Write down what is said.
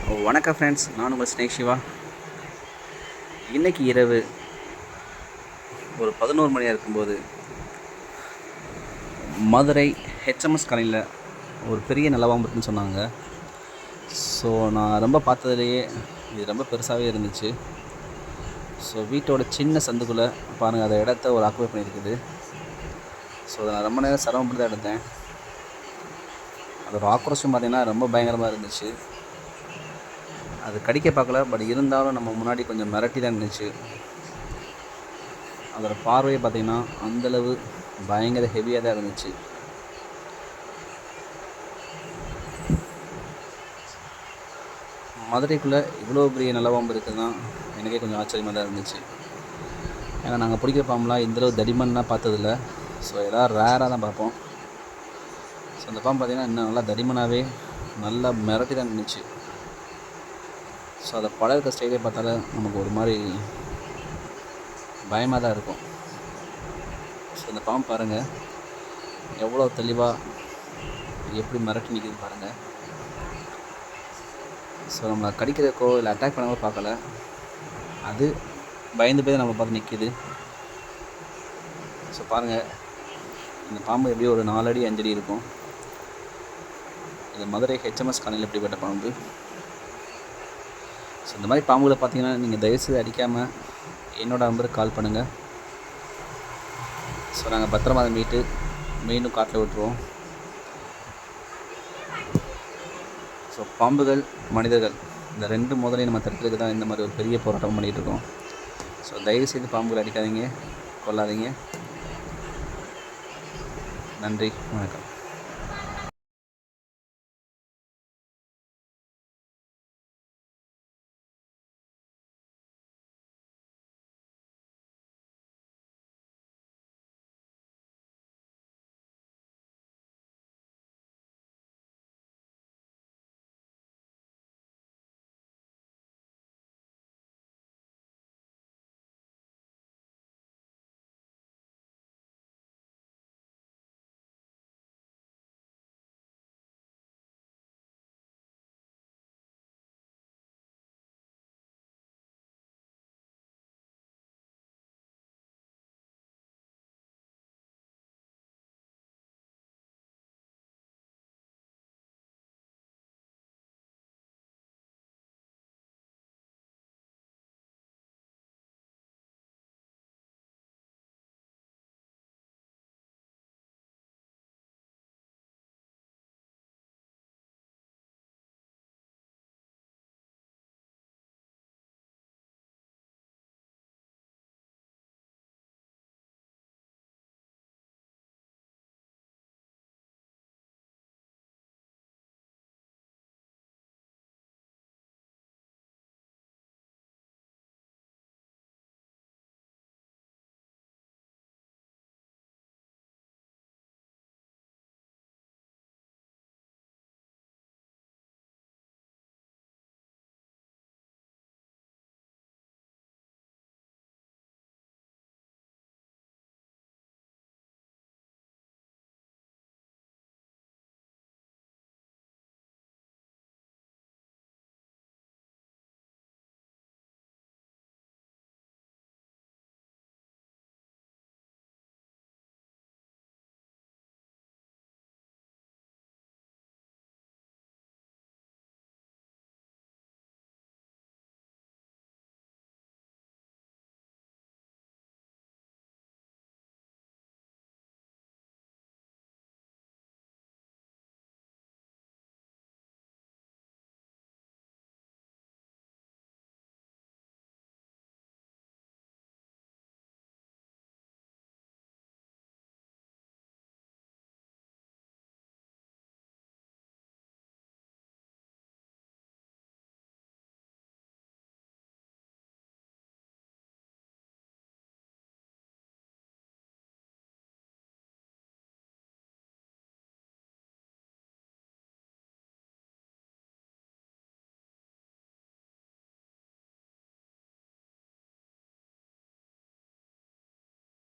வணக்கம் ஃப்ரெண்ட்ஸ், நான் உங்கள் ஸ்னேக் சிவா. இன்றைக்கி இரவு ஒரு 11 மணியாக இருக்கும்போது மதுரை ஹெச்எம்எஸ் காலனியில் ஒரு பெரிய நிலவாம்புன்னு சொன்னாங்க. ஸோ நான் ரொம்ப பார்த்ததுலேயே இது ரொம்ப பெருசாகவே இருந்துச்சு. ஸோ வீட்டோட சின்ன சந்துக்குள்ளே பாருங்கள், அதை இடத்த ஒரு ஆக்குபை பண்ணியிருக்குது. ஸோ அதை நான் ரொம்ப நேரம் சிரமப்பட்டு தான் எடுத்தேன். அதோட ஆக்ரோஷம் பார்த்திங்கன்னா ரொம்ப பயங்கரமாக இருந்துச்சு. அது கடிக்க பார்க்கல, பட் இருந்தாலும் நம்ம முன்னாடி கொஞ்சம் மிரட்டி தான் இருந்துச்சு. அதோட பார்வையை பார்த்திங்கன்னா அந்தளவு பயங்கர ஹெவியாக தான் இருந்துச்சு. மதுரைக்குள்ளே இவ்வளோ பெரிய நிலவாம்பு இருக்குதுன்னா எனக்கே கொஞ்சம் ஆச்சரியமாக தான் இருந்துச்சு. ஏன்னா நாங்கள் பிடிக்கிற பாம்புலாம் இந்தளவு தடிமன்லாம் பார்த்ததில்ல. ஸோ எதாவது ரேராக தான் பார்ப்போம். ஸோ அந்த பாம்பு பார்த்திங்கன்னா இன்னும் நல்லா தடிமனாகவே நல்லா மிரட்டி தான் இருந்துச்சு. ஸோ அதை பழகிற ஸ்டைலே பார்த்தாலே நமக்கு ஒரு மாதிரி பயமாக தான் இருக்கும். ஸோ இந்த பாம்பு பாருங்கள் எவ்வளோ தெளிவாக எப்படி மிரட்டி நிற்கிது பாருங்கள். ஸோ நம்மளை கடிக்கிறதுக்கோ இல்லை அட்டாக் பண்ணவோ பார்க்கல, அது பயந்து போய் நம்ம பார்த்து நிற்கிது. ஸோ பாருங்கள், இந்த பாம்பு எப்படியும் ஒரு 4 அடி 5 அடி இருக்கும். இது மதுரை ஹெச்எம்எஸ் காலனியில் எப்படிப்பட்ட பாம்பு. ஸோ இந்த மாதிரி பாம்புகளை பார்த்தீங்கன்னா நீங்கள் தயவுசெய்து அடிக்காமல் என்னோடய நம்பருக்கு கால் பண்ணுங்கள். ஸோ நாங்கள் பத்திரமா அதை மீண்டும் காட்டில் விட்டுருவோம். ஸோ பாம்புகள் மனிதர்கள் இந்த 2 மோதலையும் நம்ம தடுக்கிறதுக்கு தான் இந்த மாதிரி ஒரு பெரிய போராட்டம் பண்ணிகிட்ருக்கோம். ஸோ தயவுசெய்து பாம்புகளை அடிக்காதீங்க, கொல்லாதீங்க. நன்றி, வணக்கம்.